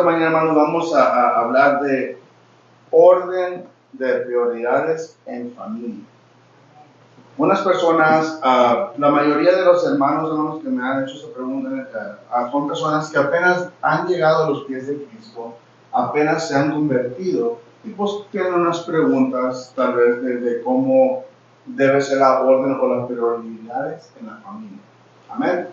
Esta mañana, hermanos, vamos a hablar de orden de prioridades en familia. Unas personas, la mayoría de los hermanos que me han hecho esta pregunta, son personas que apenas han llegado a los pies de Cristo, apenas se han convertido y pues tienen unas preguntas tal vez de cómo debe ser la orden o las prioridades en la familia. Amén.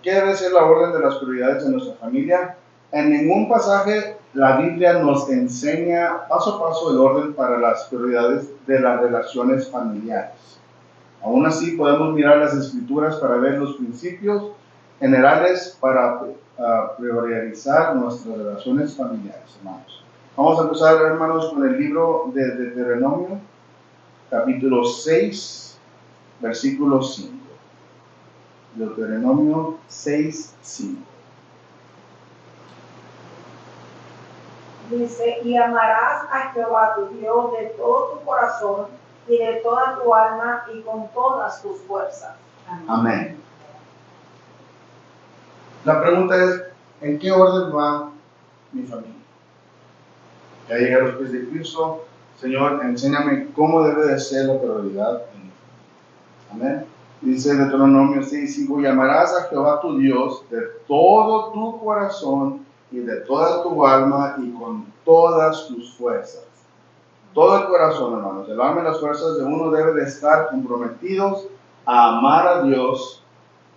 ¿Qué debe ser la orden de las prioridades en nuestra familia? En ningún pasaje la Biblia nos enseña paso a paso el orden para las prioridades de las relaciones familiares. Aún así podemos mirar las escrituras para ver los principios generales para priorizar nuestras relaciones familiares, hermanos. Vamos a empezar, hermanos, con el libro de Deuteronomio, capítulo 6, versículo 5. Deuteronomio 6, 5. Dice, y amarás a Jehová tu Dios de todo tu corazón y de toda tu alma y con todas tus fuerzas. Amén. La pregunta es, ¿en qué orden va mi familia? Ya llegué a los pies de Cristo. Señor, enséñame cómo debe de ser la prioridad en mi familia. Amén. Dice Deuteronomio 6:5, y amarás a Jehová tu Dios de todo tu corazón y de toda tu alma y con todas tus fuerzas. Todo el corazón, hermanos, el alma y las fuerzas de uno deben de estar comprometidos a amar a Dios,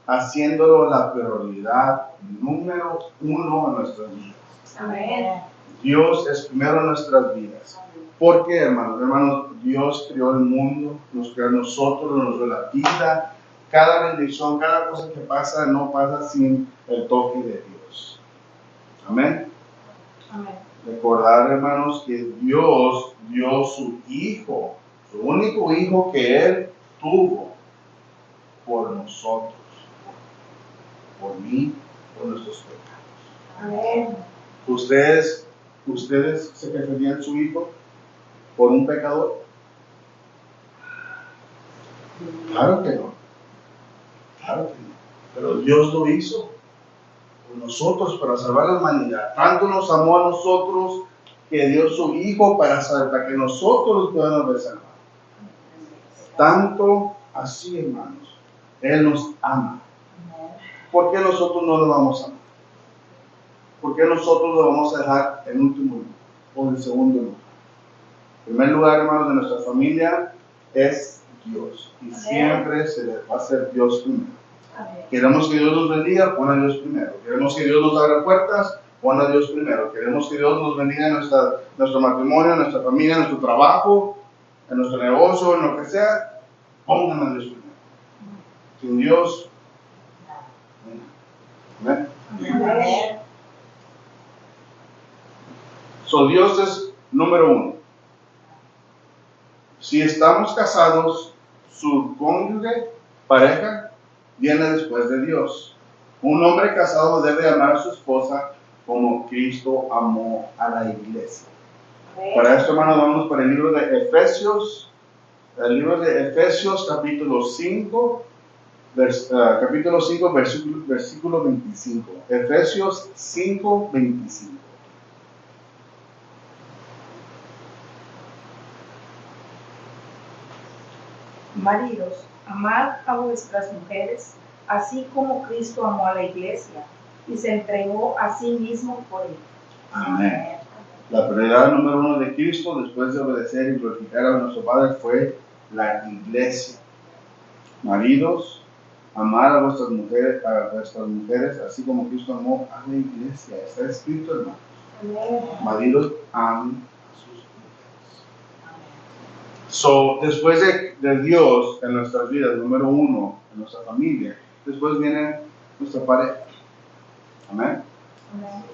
haciéndolo la prioridad número uno en nuestras vidas. Amén. Dios es primero en nuestras vidas. ¿Por qué, hermanos? Hermanos, Dios creó el mundo, nos creó a nosotros, nos dio la vida. Cada bendición, cada cosa que pasa, no pasa sin el toque de Dios. Amén. Amén. Recordar, hermanos, que Dios dio su Hijo, su único Hijo que Él tuvo por nosotros, por mí, por nuestros pecados. Amén. ¿Ustedes se preferían su Hijo por un pecador? Claro que no. Claro que no. Pero Dios lo hizo por nosotros para salvar la humanidad. Tanto nos amó a nosotros que dio su Hijo para que nosotros podamos ser salvados. Tanto así, hermanos, Él nos ama. ¿Por qué nosotros no lo vamos a amar? ¿Por qué nosotros lo vamos a dejar en último lugar o en segundo lugar? En primer lugar, hermanos, de nuestra familia es Dios. Y siempre se le va a hacer Dios primero. Queremos que Dios nos bendiga, pon a Dios primero. Queremos que Dios nos abra puertas, pon a Dios primero. Queremos que Dios nos bendiga en nuestro matrimonio, en nuestra familia, en nuestro trabajo, en nuestro negocio, en lo que sea. Pongan a Dios primero. Sin Dios, amén. Amén. So, Dios es número uno. Si estamos casados, su cónyuge, pareja, viene después de Dios. Un hombre casado debe amar a su esposa como Cristo amó a la iglesia. Para esto, hermanos, vamos para el libro de Efesios, capítulo 5, versículo 25. Efesios 5, 25. Maridos, amad a vuestras mujeres, así como Cristo amó a la iglesia y se entregó a sí mismo por ella. Amén. La prioridad número uno de Cristo, después de obedecer y glorificar a nuestro Padre, fue la iglesia. Maridos, amad a vuestras mujeres, así como Cristo amó a la iglesia. Está escrito, hermanos. Maridos, amen a sus mujeres. So, después de Dios en nuestras vidas, número uno, en nuestra familia, después viene nuestra pareja. Amén. Amén.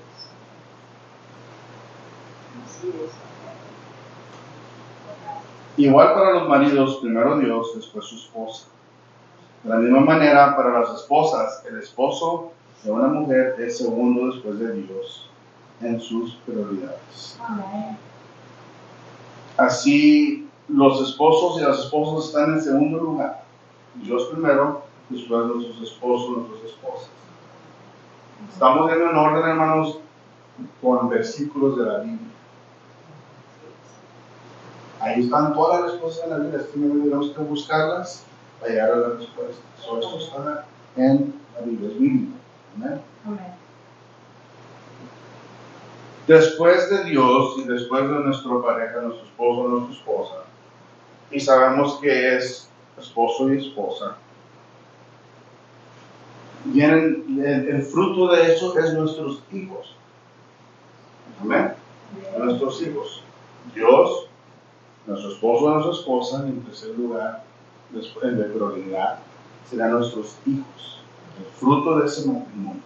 Igual para los maridos, primero Dios, después su esposa. De la misma manera, para las esposas, el esposo de una mujer es segundo después de Dios en sus prioridades. Amén. Así, los esposos y las esposas están en segundo lugar. Dios primero, después nuestros esposos, nuestras esposas. Estamos viendo en orden, hermanos, con versículos de la Biblia. Ahí están todas las respuestas en la Biblia, simplemente tenemos que buscarlas para llegar a las respuestas. Esto está en la Biblia, es bíblico. ¿Amén? Amén. Después de Dios y después de nuestra pareja, nuestro esposo, nuestra esposa, y sabemos que es esposo y esposa, vienen, el fruto de eso es nuestros hijos. Amén. Nuestros hijos. Dios, nuestro esposo, nuestra esposa, en tercer lugar, después de prioridad, serán nuestros hijos. El fruto de ese matrimonio.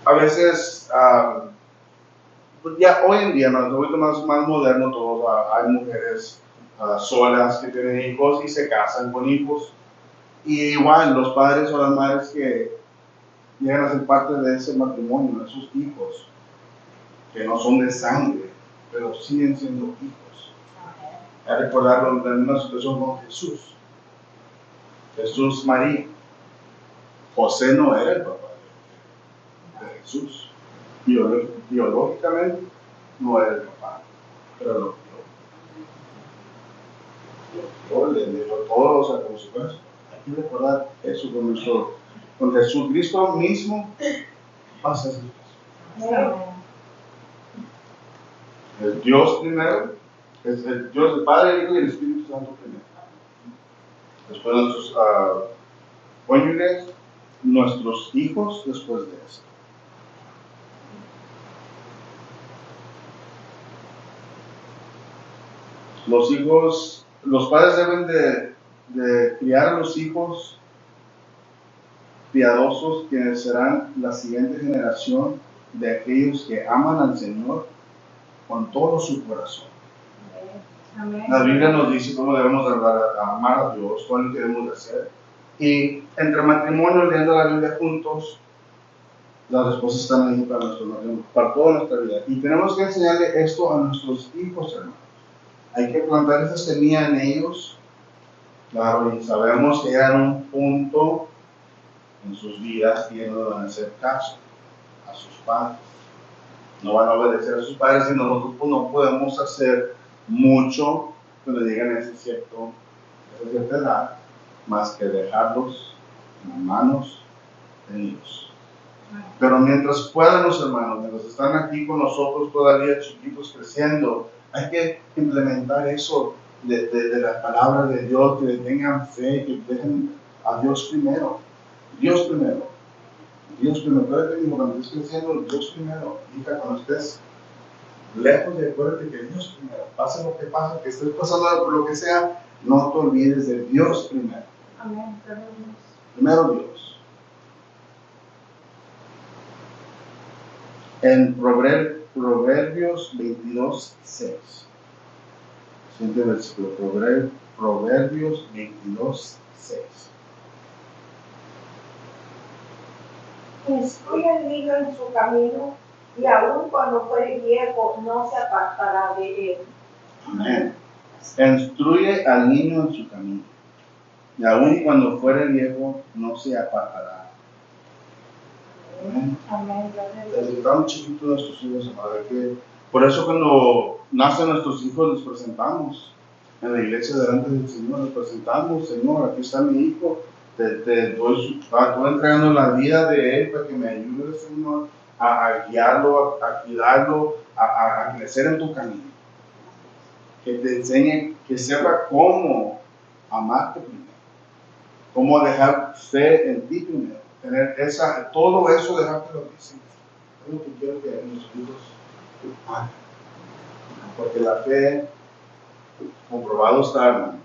A veces, pues ya hoy en día, ¿no? Es un poquito más moderno todo. Hay mujeres solas que tienen hijos y se casan con hijos. Y igual los padres o las madres que llegan a ser parte de ese matrimonio, de sus hijos, que no son de sangre, pero siguen siendo hijos. Hay que recordarlo en una situación con Jesús. Jesús, María. José no era el papá de Jesús. Biológicamente no era el papá, pero lo crió. Le dio todo, o sea, como si fuera. Hay que recordar eso con Jesucristo mismo pasa eso. El Dios primero, es el Dios, el Padre, el Hijo y el Espíritu Santo primero. Después nuestros cónyuges, nuestros hijos después de eso. Los hijos, los padres deben de criar a los hijos piadosos, quienes serán la siguiente generación de aquellos que aman al Señor con todo su corazón. Amén. La Biblia nos dice cómo debemos amar a Dios, cuál lo que debemos de hacer. Y entre matrimonios, leyendo la Biblia juntos, las respuestas están ahí para nuestro matrimonio, para toda nuestra vida. Y tenemos que enseñarle esto a nuestros hijos, hermanos. Hay que plantar esa semilla en ellos. Claro, y sabemos que llegan a un punto en sus vidas que no van a hacer caso a sus padres. No van a obedecer a sus padres y nosotros pues, no podemos hacer mucho cuando llegan a esa cierta edad, más que dejarlos en manos de Dios. Pero mientras puedan los hermanos, mientras están aquí con nosotros todavía chiquitos creciendo, hay que implementar eso de la palabra de Dios, que tengan fe, que dejen a Dios primero. Dios primero. Dios primero. Acuérdate que cuando estés creciendo, Dios primero. Hija, cuando estés lejos de acuérdate que Dios primero. Pase lo que pase, que estés pasando por lo que sea, no te olvides de Dios primero. Amén. Primero Dios. En Proverbios 22:6. Siguiente versículo. Proverbios 22:6. Instruye al niño en su camino, y aun cuando fuere viejo, no se apartará de él. Amén. Instruye al niño en su camino, y aun cuando fuere viejo, no se apartará. Amén. Amén. Desde que estaban chiquitos nuestros hijos, amada, que por eso cuando nacen nuestros hijos les presentamos en la iglesia delante del Señor, les presentamos, Señor, aquí está mi hijo, estoy entregando la vida de él para que me ayude, Señor, a guiarlo, a cuidarlo, a crecer en tu camino. Que te enseñe, que sepa cómo amarte primero, cómo dejar fe en ti primero, tener todo eso, dejarte lo que sí. Es lo que quiero que nuestros hijos hagan. Porque la fe, comprobado está, hermanos,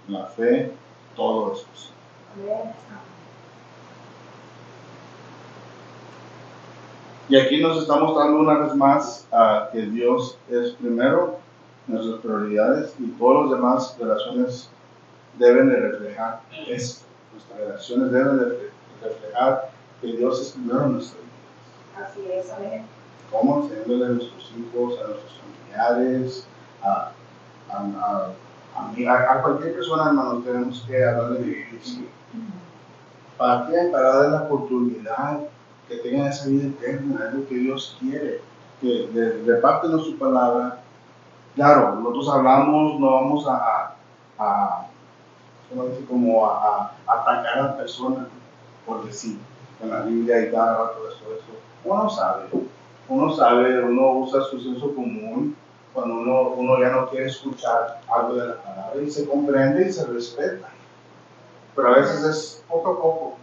la fe, todo es posible. Y aquí nos está mostrando una vez más que Dios es primero, nuestras prioridades, y todas las demás relaciones deben de reflejar esto. Nuestras relaciones deben de reflejar que Dios es primero en nuestra vida. Así es, amén. ¿Cómo? Enseñándole a nuestros hijos, a nuestros familiares, a cualquier persona, hermanos, tenemos que hablarle de Dios. ¿Para qué? Para darle la oportunidad que tengan esa vida eterna, es lo que Dios quiere, que repártenos su palabra. Claro, nosotros hablamos, no vamos a ¿cómo decir? Como a atacar a la persona por decir, en la Biblia y cada rato eso. Uno sabe, uno usa su senso común cuando uno ya no quiere escuchar algo de la palabra y se comprende y se respeta. Pero a veces es poco a poco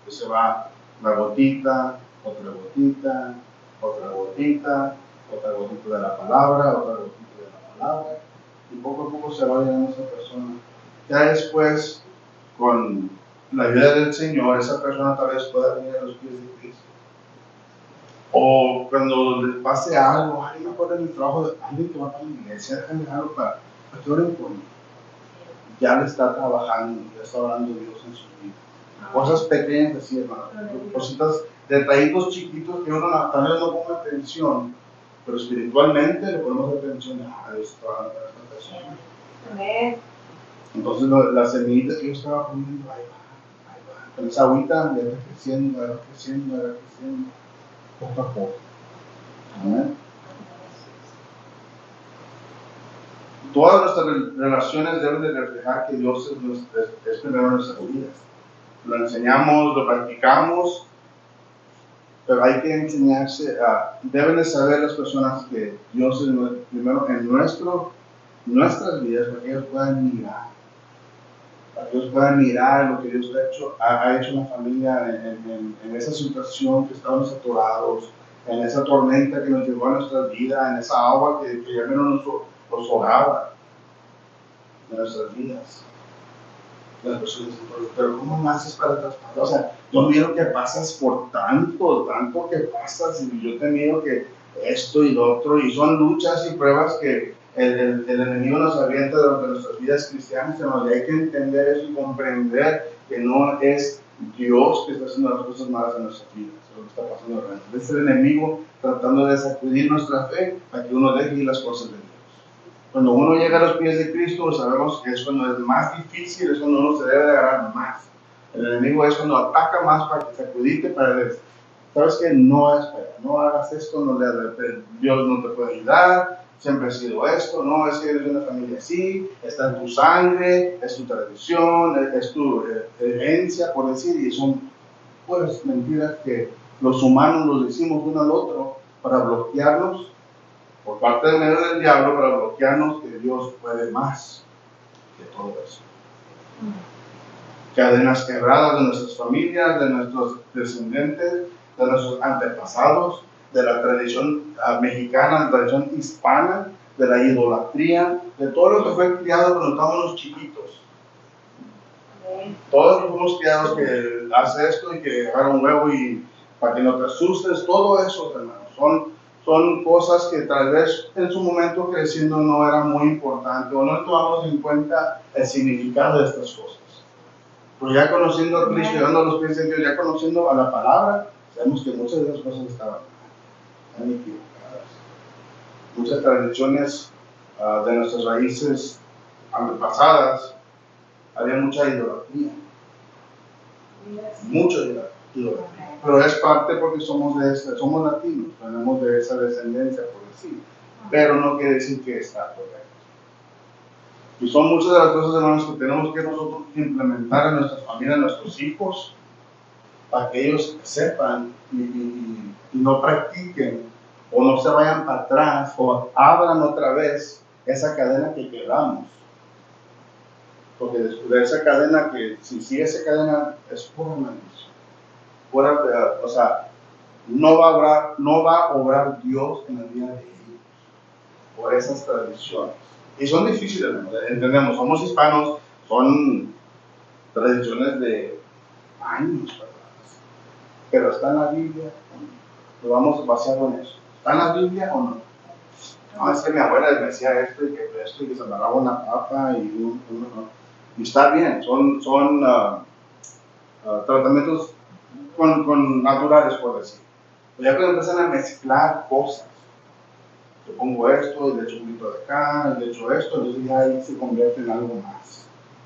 que se va una gotita, otra gotita, otra gotita, otra gotita de la palabra, otra gotita de la palabra, y poco a poco se va llenando esa persona. Ya después, con la ayuda del Señor, esa persona tal vez pueda venir a los pies de Cristo. O cuando le pase algo, ay, me acuerdo en mi trabajo, alguien que va para la iglesia, déjame algo para que oren por mí. Ya le está trabajando, ya está orando Dios en su vida. Cosas pequeñas así, hermano. Cositas, detallitos chiquitos que uno tal vez no ponga atención, pero espiritualmente le ponemos atención a Dios está orando para esta persona. Amén. Entonces la semillita que yo estaba poniendo, ahí va. Con esa agüita ya está creciendo, poco a poco. Amén. Todas nuestras relaciones deben de reflejar que Dios es primero en nuestras vidas. Lo enseñamos, lo practicamos, pero hay que enseñarse deben de saber las personas que Dios es primero en nuestras vidas, para que ellos puedan mirar lo que Dios ha hecho en la familia, en esa situación que estábamos atorados, en esa tormenta que nos llevó a nuestras vidas, en esa agua que ya menos nos ahogaba en nuestras vidas. Las personas dicen, pero ¿cómo más es para traspasar? O sea, yo miro que pasas por tanto que pasas, y yo te miro que esto y lo otro, y son luchas y pruebas que el enemigo nos avienta de nuestras vidas cristianas, y hay que entender eso y comprender que no es Dios que está haciendo las cosas malas en nuestras vidas, es lo que está pasando realmente. Es el enemigo tratando de sacudir nuestra fe para que uno deje ir las cosas de Dios. Cuando uno llega a los pies de Cristo, sabemos que es cuando es más difícil, es cuando uno se debe de agarrar más. El enemigo es cuando ataca más para que sacudite, para decir, sabes que no hagas esto, Dios no te puede ayudar, siempre ha sido esto, no, es que eres de una familia así, está en tu sangre, es tu tradición, es tu herencia, por decir, y son pues mentiras que los humanos nos decimos uno al otro para bloquearnos por parte del medio del diablo, para bloquearnos que Dios puede más que todo eso. Cadenas quebradas de nuestras familias, de nuestros descendientes, de nuestros antepasados, de la tradición mexicana, de la tradición hispana, de la idolatría, de todo lo que fue criado cuando estábamos chiquitos. Todos fuimos criados que hace esto y que agarra un huevo y para que no te asustes, todo eso, hermanos, son cosas que tal vez en su momento creciendo no era muy importante o no tomamos en cuenta el significado de estas cosas. Pero ya conociendo a Cristo, llegando a los pies de Dios, ya conociendo a la palabra, sabemos que muchas de esas cosas estaban equivocadas. Muchas tradiciones de nuestras raíces antepasadas, había mucha idolatría. Mucha idolatría. Pero es parte porque somos latinos, tenemos de esa descendencia, por decir. Pero no quiere decir que está correcto. Y son muchas de las cosas, hermanos, que tenemos que nosotros implementar en nuestras familias, en nuestros hijos, para que ellos sepan y no practiquen, o no se vayan para atrás, o abran otra vez esa cadena que quebramos. Porque después de esa cadena, que si sigue esa cadena, es pura maldición. O sea, no va a obrar Dios en el día de ellos por esas tradiciones. Y son difíciles, entendemos, somos hispanos, son tradiciones de años atrás. Pero ¿está en la Biblia? Lo vamos basado en eso. ¿Está en la Biblia o no? No, es que mi abuela me decía esto y que se amarraba una papa y y está bien, son tratamientos con naturales, por decir. Pero ya cuando empiezan a mezclar cosas, yo pongo esto, y le echo un poquito de acá, y le echo esto, entonces ya ahí se convierte en algo más.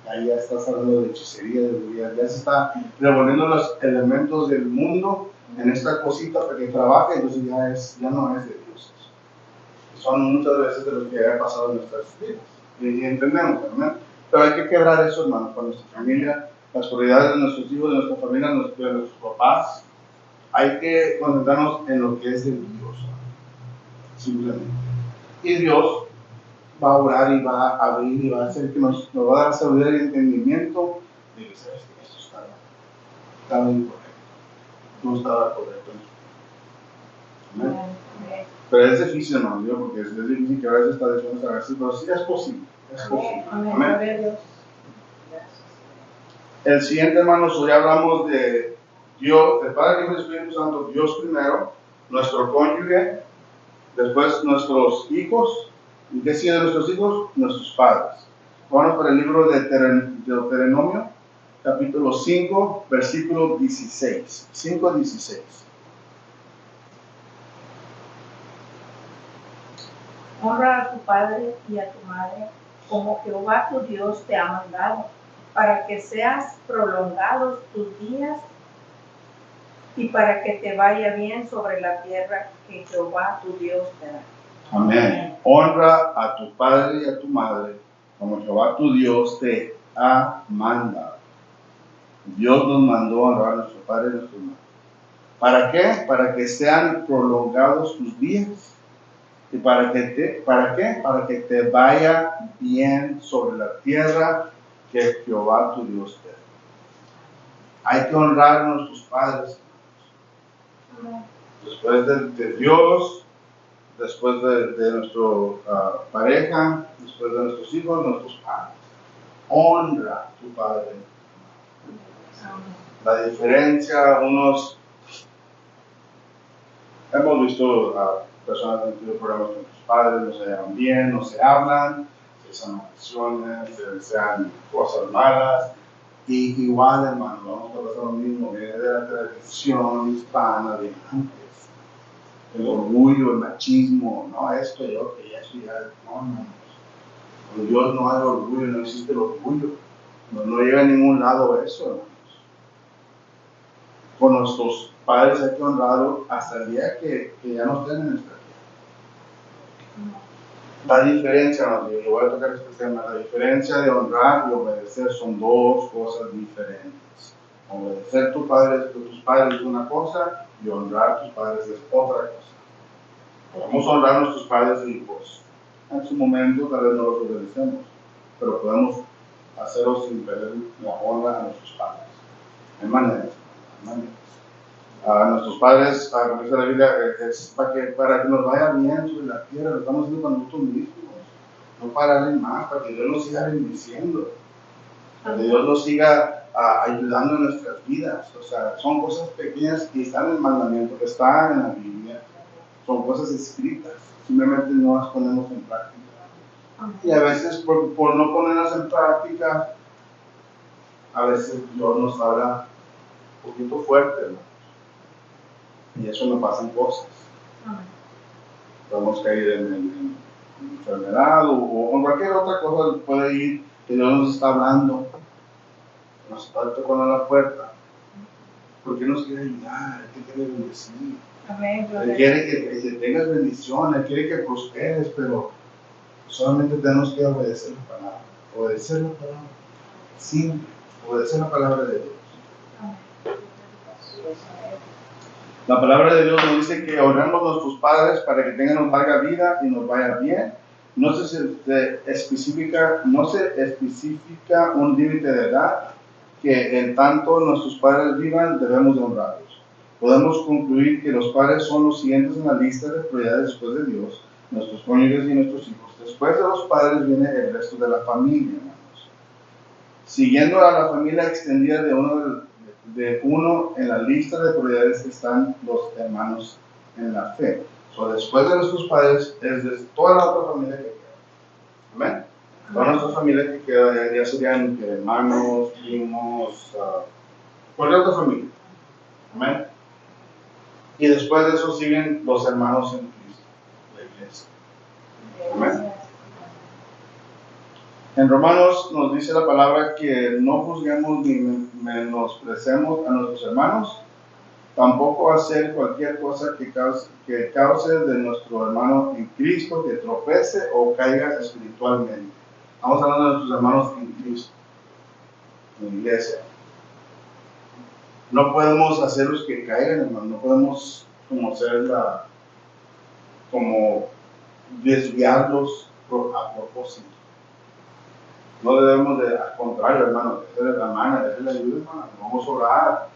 Ahí ya estás hablando de hechicería, ya se está revolviendo los elementos del mundo en esta cosita para que trabaje, entonces ya no es de Dios. Son muchas veces de lo que ha pasado en nuestras vidas. Y entendemos, ¿verdad? Pero hay que quebrar eso, hermanos, con nuestra familia, las prioridades de nuestros hijos, de nuestra familia, de nuestros papás. Hay que concentrarnos en lo que es de Dios, simplemente. Y Dios va a orar y va a abrir y va a hacer que nos va a dar sabiduría y entendimiento de que sabes que esto estaba incorrecto. No estaba correcto. ¿Amén? Pero es difícil, hermano, ¿no? Porque es difícil que a veces está diciendo a veces, pero sí es posible. Es posible. Amén. El siguiente, hermanos, hoy hablamos de Dios, el Padre, Hijo y Espíritu Santo, Dios primero, nuestro cónyuge, después nuestros hijos. ¿Y qué sigue de nuestros hijos? Nuestros padres. Vamos para el libro de Deuteronomio, capítulo 5, versículo 16. 5:16. Honra a tu padre y a tu madre, como Jehová tu Dios te ha mandado, para que seas prolongados tus días y para que te vaya bien sobre la tierra que Jehová tu Dios te da. Amén. Honra a tu padre y a tu madre, como Jehová tu Dios te ha mandado. Dios nos mandó a honrar a nuestro padre y a nuestra madre. ¿Para qué? Para que sean prolongados tus días. ¿Y para qué? Para que te vaya bien sobre la tierra que Jehová tu Dios te da. Hay que honrar a nuestros padres. Después de Dios, después de nuestra pareja, después de nuestros hijos, nuestros padres. Honra a tu padre. La diferencia, hemos visto a personas que han tenido problemas con sus padres, no se llevan bien, no se hablan, sean maldiciones, sean cosas malas. Y igual, hermano, vamos a pasar lo mismo, viene de la tradición hispana de antes. El orgullo, el machismo, no, esto y otro, y eso y ya, no. Con Dios no hay orgullo, no existe el orgullo. No llega a ningún lado eso, hermanos. Con nuestros padres hay que honrarlos hasta el día que ya no estén en nuestra vida. La diferencia, hermanos, yo voy a tocar este tema, la diferencia de honrar y obedecer son dos cosas diferentes. Obedecer a tus padres es una cosa y honrar a tus padres es otra cosa. Podemos honrar a nuestros padres y pues en su momento tal vez no los obedecemos, pero podemos hacerlo sin perder la honra a nuestros padres. Hay maneras. A nuestros padres, como dice la Biblia, es para que nos vaya bien sobre la tierra, lo estamos haciendo para nosotros mismos, no para alguien más, para que Dios nos siga bendiciendo, para que Dios nos siga ayudando en nuestras vidas. O sea, son cosas pequeñas que están en el mandamiento, que están en la Biblia, son cosas escritas, simplemente no las ponemos en práctica. Y a veces por no ponerlas en práctica, a veces Dios nos habla un poquito fuerte, ¿no? Y eso me pasan cosas. Podemos caer en enfermedad o en cualquier otra cosa puede ir que Dios nos está hablando, nos está tocando la puerta. Porque nos quiere ayudar, Él te quiere bendecir. Él quiere que tengas bendición, Él quiere que prosperes, pero solamente tenemos que obedecer la palabra. Obedecer la palabra. Simple. Obedecer la palabra de Dios. La palabra de Dios nos dice que honremos a nuestros padres para que tengan una larga vida y nos vaya bien. No se especifica un límite de edad que en tanto nuestros padres vivan debemos de honrarlos. Podemos concluir que los padres son los siguientes en la lista de prioridades después de Dios, nuestros cónyuges y nuestros hijos. Después de los padres viene el resto de la familia, hermanos. Siguiendo a la familia extendida de uno en la lista de prioridades están los hermanos en la fe. Después de nuestros padres es de toda la otra familia que queda. Amén. Toda nuestra familia que queda ya serían hermanos, primos, cualquier otra familia. Amén. Y después de eso siguen los hermanos en Cristo, la iglesia. Amén. En Romanos nos dice la palabra que no juzguemos ni menospreciemos a nuestros hermanos, Tampoco hacer cualquier cosa que cause de nuestro hermano en Cristo que tropece o caiga espiritualmente. Estamos hablando de nuestros hermanos en Cristo, en la iglesia. No podemos hacerlos que caigan, hermano. No podemos como desviarlos a propósito. No debemos de, al contrario, hermano, déjale la mano, déjale la ayuda, hermano. Vamos a orar.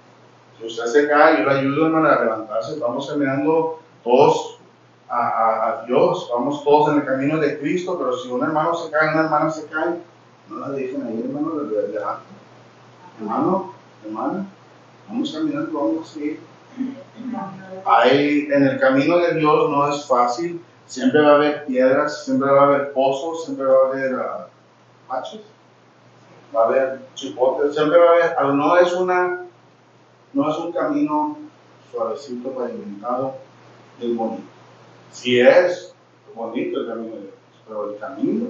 Si usted se cae, yo le ayudo, hermano, a levantarse. Vamos caminando todos a Dios. Vamos todos en el camino de Cristo. Pero si un hermano se cae, una hermana se cae, no la dejen ahí, hermano, delante. Hermano, hermana, vamos caminando, vamos a seguir. Ahí, en el camino de Dios no es fácil. Siempre va a haber piedras, siempre va a haber pozos, siempre va a haber machos, va a haber chipotes, siempre va a haber. No es un camino suavecito, pavimentado y bonito. Si es bonito el camino de Dios, pero el camino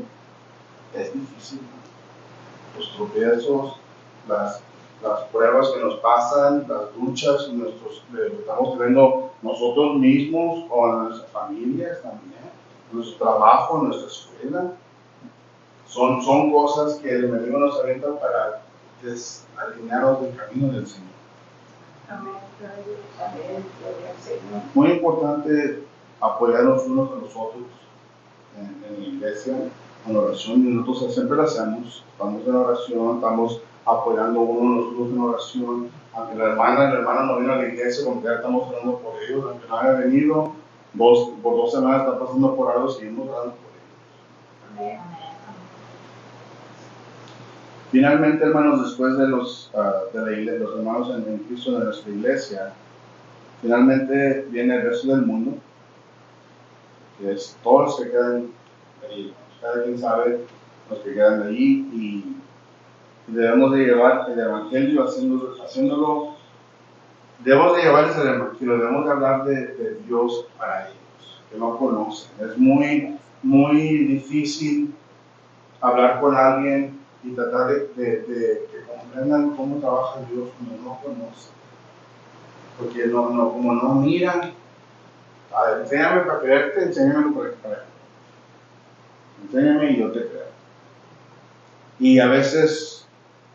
es difícil. Los tropiezos, las pruebas que nos pasan, las luchas, estamos teniendo nosotros mismos o en nuestras familias también, nuestro trabajo, nuestra escuela, son cosas que el enemigo nos avienta para desalinearnos del camino del Señor. Muy importante apoyarnos unos a los otros en la iglesia, en oración, y nosotros siempre lo hacemos, estamos en oración, estamos apoyando uno a los otros en oración, aunque la hermana no vino a la iglesia, como ya estamos orando por ellos, aunque no haya venido, por 2 semanas está pasando por algo, seguimos orando por ellos. Finalmente, hermanos, después de los hermanos en Cristo de nuestra iglesia, finalmente viene el resto del mundo, que es todos los que quedan ahí. Cada quien sabe los que quedan de allí, y debemos de llevar el evangelio haciéndolo. Debemos de llevarles el evangelio, debemos de hablar de Dios para ellos, que no conocen. Es muy, muy difícil hablar con alguien y tratar de que comprendan cómo trabaja Dios cuando no conocen. Porque como no miran, enséñame para creerte, enséñame para creer. Enséñame y yo te creo. Y a veces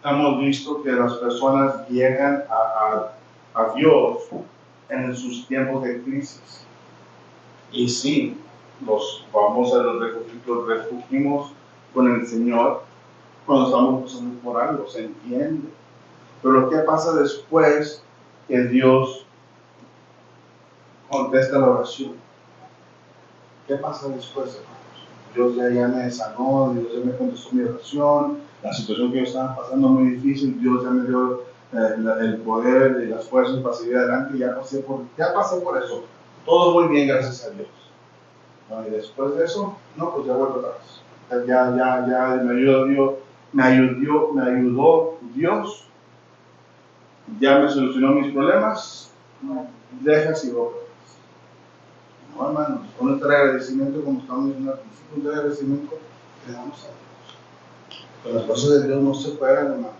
hemos visto que las personas llegan a Dios en sus tiempos de crisis. Y sí, los refugiamos con el Señor cuando estamos pasando por algo, se entiende. Pero ¿qué pasa después que Dios contesta la oración? ¿Qué pasa después, hermanos? Dios ya me sanó, Dios ya me contestó mi oración, la situación que yo estaba pasando muy difícil, Dios ya me dio el poder y las fuerzas para seguir adelante, ya pasé por eso. Todo muy bien, gracias a Dios. ¿No? Y después de eso, no, pues ya vuelvo atrás. Ya me ayudó Dios, ya me solucionó mis problemas, dejas y voy. No, hermanos, con nuestro agradecimiento, como estamos diciendo al principio, un agradecimiento que damos a Dios. Con las cosas de Dios no se juegan, hermanos.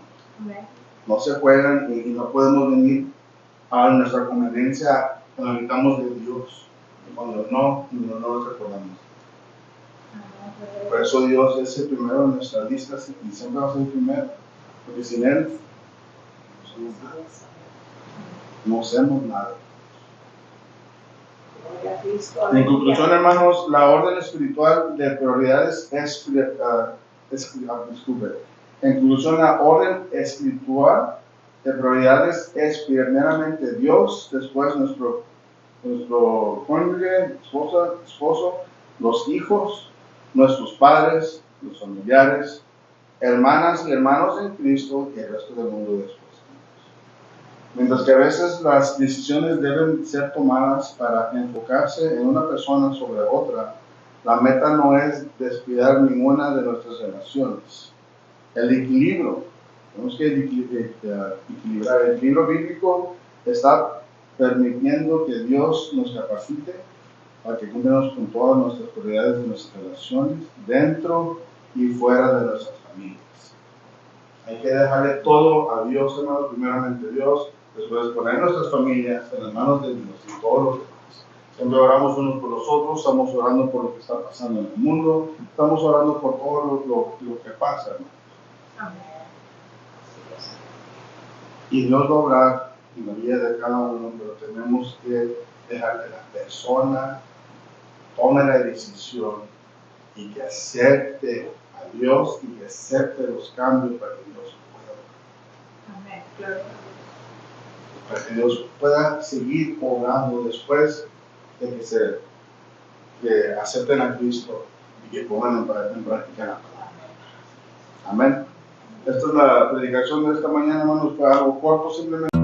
No se juegan, y no podemos venir a nuestra conveniencia cuando necesitamos de Dios, cuando no nos recordamos. Por eso Dios es el primero en nuestra lista y siempre va a ser el primero, porque sin Él no hacemos nada. En conclusión, hermanos, la orden espiritual de prioridades En conclusión, la orden espiritual de prioridades es primeramente Dios, después nuestro cónyuge, esposo, los hijos, nuestros padres, los familiares, hermanas y hermanos en Cristo y el resto del mundo después. Mientras que a veces las decisiones deben ser tomadas para enfocarse en una persona sobre otra, la meta no es descuidar ninguna de nuestras relaciones. El equilibrio, tenemos que equilibrar. El equilibrio bíblico está permitiendo que Dios nos capacite para que cumplamos con todas nuestras prioridades de nuestras relaciones, dentro y fuera de nuestras familias. Hay que dejarle todo a Dios, hermano, primeramente Dios. después poner nuestras familias en las manos de Dios y todos los demás. Siempre oramos unos por los otros, estamos orando por lo que está pasando en el mundo, estamos orando por todo lo que pasa, ¿no? Amén. Y Dios va a obrar en la vida de cada uno, pero tenemos que dejar que la persona tome la decisión y que acepte a Dios y que acepte los cambios para que Dios pueda obrar. Amén. Gloria a Dios. Para que Dios pueda seguir obrando después de que acepten a Cristo y que pongan en práctica la palabra. Amén. Esta es la predicación de esta mañana, hermanos. Fue algo corto simplemente.